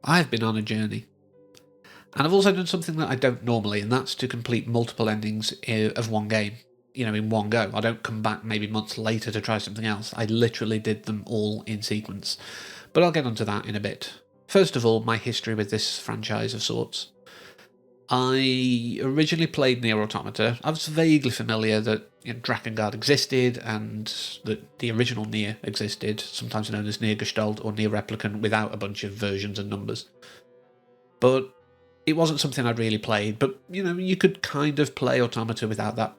I've been on a journey. And I've also done something that I don't normally, and that's to complete multiple endings of one game, in one go. I don't come back maybe months later to try something else. I literally did them all in sequence. But I'll get onto that in a bit. First of all, my history with this franchise of sorts. I originally played NieR Automata. I was vaguely familiar that Drakengard existed and that the original NieR existed, sometimes known as NieR Gestalt or NieR Replicant, without a bunch of versions and numbers. But it wasn't something I'd really played, but you could kind of play Automata without that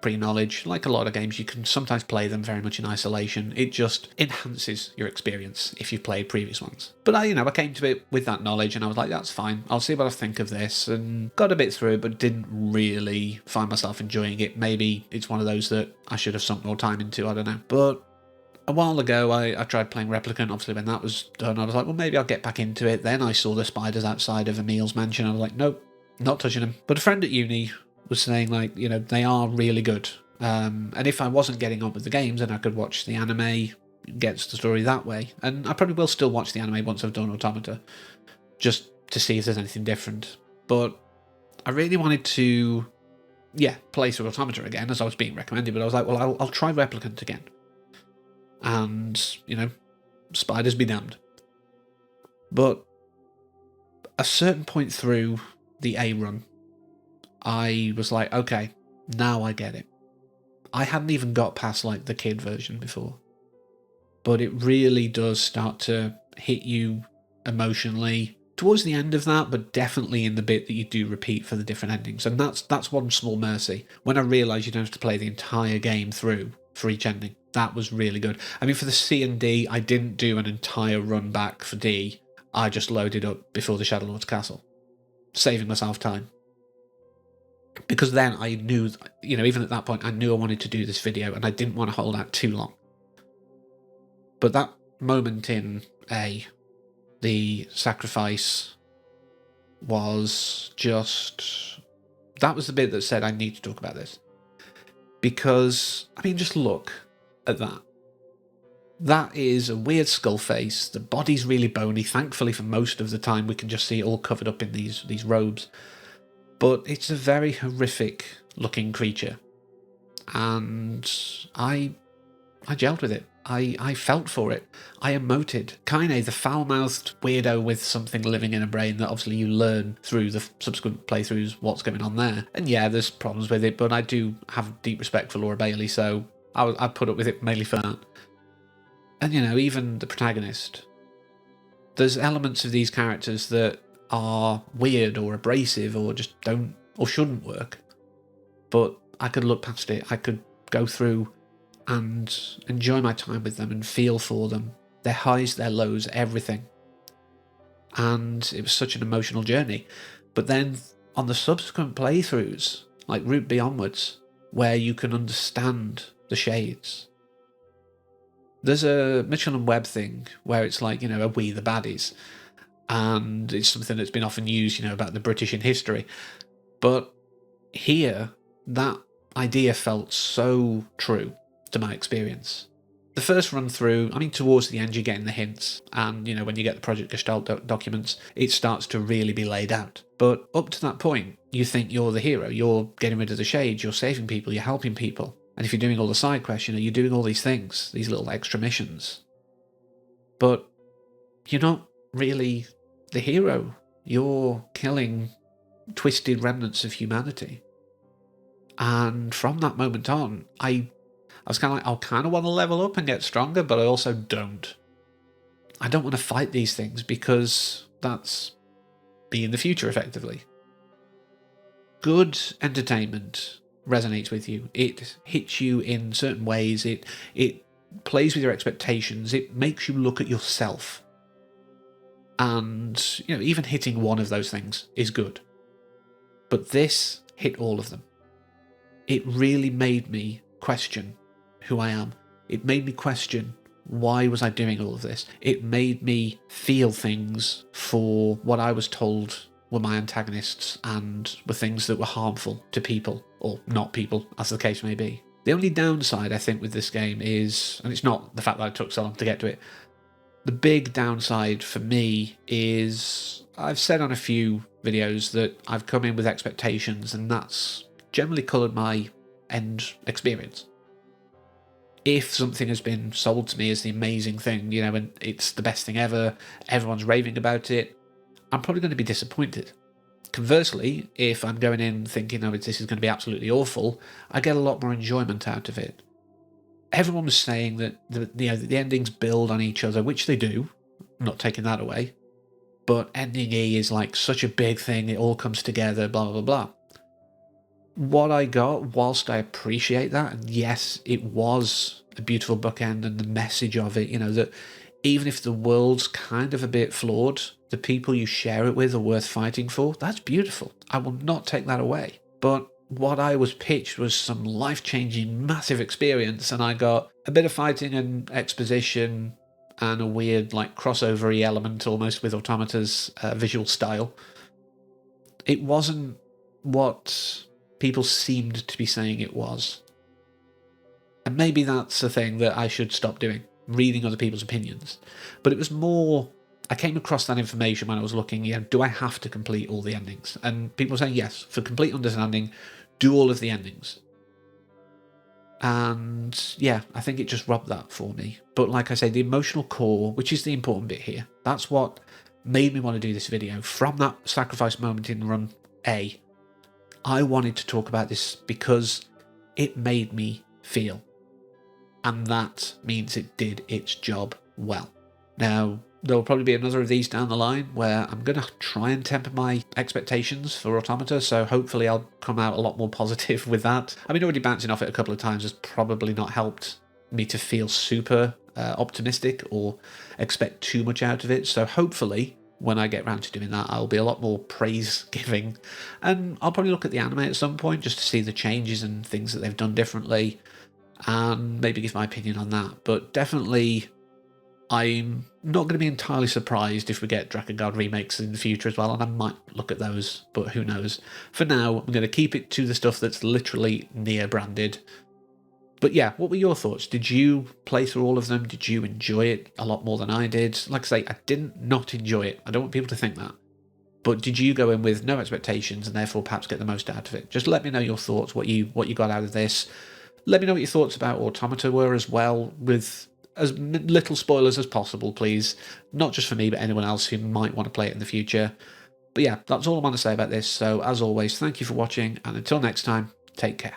pre-knowledge. Like a lot of games, you can sometimes play them very much in isolation. It just enhances your experience if you've played previous ones. But I came to it with that knowledge and I was like, that's fine. I'll see what I think of this, and got a bit through it, but didn't really find myself enjoying it. Maybe it's one of those that I should have sunk more time into, I don't know. But a while ago, I tried playing Replicant. Obviously, when that was done, I was like, well, maybe I'll get back into it. Then I saw the spiders outside of Emil's mansion. I was like, nope, not touching them. But a friend at uni was saying, like, they are really good. And if I wasn't getting on with the games, then I could watch the anime, get the story that way. And I probably will still watch the anime once I've done Automata, just to see if there's anything different. But I really wanted to, play through Automata again, as I was being recommended. But I was like, well, I'll try Replicant again. And, spiders be damned. But a certain point through the A run, I was like, okay, now I get it. I hadn't even got past like the kid version before. But it really does start to hit you emotionally towards the end of that, but definitely in the bit that you do repeat for the different endings. And that's one small mercy. When I realised you don't have to play the entire game through for each ending, that was really good. I mean, for the C and D, I didn't do an entire run back for D. I just loaded up before the Shadow Lord's castle, saving myself time. Because then I knew, even at that point, I knew I wanted to do this video and I didn't want to hold out too long. But that moment in A, the sacrifice, was just... that was the bit that said I need to talk about this. Because, I mean, just look at that. That is a weird skull face. The body's really bony. Thankfully, for most of the time, we can just see it all covered up in these robes. But it's a very horrific looking creature. And I gelled with it. I felt for it. I emoted. Kaine, the foul-mouthed weirdo with something living in a brain that obviously you learn through the subsequent playthroughs what's going on there. And yeah, there's problems with it, but I do have deep respect for Laura Bailey, so I put up with it mainly for that. And even the protagonist. There's elements of these characters that are weird or abrasive or just don't or shouldn't work. But I could look past it. I could go through and enjoy my time with them and feel for them. Their highs, their lows, everything. And it was such an emotional journey. But then on the subsequent playthroughs, like Route B onwards, where you can understand the shades. There's a Mitchell and Webb thing where it's like, a We the Baddies. And it's something that's been often used, about the British in history. But here, that idea felt so true to my experience. The first run through, I mean, towards the end, you're getting the hints. And, when you get the Project Gestalt documents, it starts to really be laid out. But up to that point, you think you're the hero. You're getting rid of the shades. You're saving people. You're helping people. And if you're doing all the side quests, you're doing all these things, these little extra missions. But you're not really the hero. You're killing twisted remnants of humanity. And from that moment on, I was kind of like, I kind of want to level up and get stronger, but I also don't. I don't want to fight these things because that's being the future, effectively. Good entertainment resonates with you. It hits you in certain ways. It plays with your expectations. It makes you look at yourself. And, even hitting one of those things is good. But this hit all of them. It really made me question who I am. It made me question, why was I doing all of this? It made me feel things for what I was told were my antagonists and were things that were harmful to people, or not people, as the case may be. The only downside, I think, with this game is, and it's not the fact that it took so long to get to it, The big downside for me is I've said on a few videos that I've come in with expectations, and that's generally coloured my end experience. If something has been sold to me as the amazing thing, you know, and it's the best thing ever, everyone's raving about it, I'm probably going to be disappointed. Conversely, if I'm going in thinking, oh, this is going to be absolutely awful, I get a lot more enjoyment out of it. Everyone was saying that the endings build on each other, which they do, I'm not taking that away, but ending E is like such a big thing, it all comes together, blah, blah, blah. What I got, whilst I appreciate that, and yes, it was a beautiful bookend, and the message of it, you know, that even if the world's kind of a bit flawed, the people you share it with are worth fighting for, that's beautiful. I will not take that away. But what I was pitched was some life-changing, massive experience, and I got a bit of fighting and exposition and a weird, like, crossover-y element almost with Automata's visual style. It wasn't what people seemed to be saying it was. And maybe that's a thing that I should stop doing, reading other people's opinions. But it was more, I came across that information when I was looking, do I have to complete all the endings? And people were saying, yes, for complete understanding, do all of the endings. And yeah, I think it just rubbed that for me. But like I say, the emotional core, which is the important bit here, that's what made me want to do this video. From that sacrifice moment in run A, I wanted to talk about this because it made me feel. And that means it did its job well. Now, there will probably be another of these down the line where I'm going to try and temper my expectations for Automata, so hopefully I'll come out a lot more positive with that. I mean, already bouncing off it a couple of times has probably not helped me to feel super optimistic or expect too much out of it, so hopefully when I get around to doing that, I'll be a lot more praise-giving. And I'll probably look at the anime at some point just to see the changes and things that they've done differently, and maybe give my opinion on that. But definitely, I'm not going to be entirely surprised if we get Drakengard remakes in the future as well, and I might look at those, but who knows. For now, I'm going to keep it to the stuff that's literally NieR branded. But yeah, what were your thoughts? Did you play through all of them? Did you enjoy it a lot more than I did? Like I say, I didn't not enjoy it. I don't want people to think that. But did you go in with no expectations and therefore perhaps get the most out of it? Just let me know your thoughts, what you got out of this. Let me know what your thoughts about Automata were as well, with as little spoilers as possible, please. Not just for me, but anyone else who might want to play it in the future. But yeah, that's all I want to say about this. So as always, thank you for watching, and until next time, take care.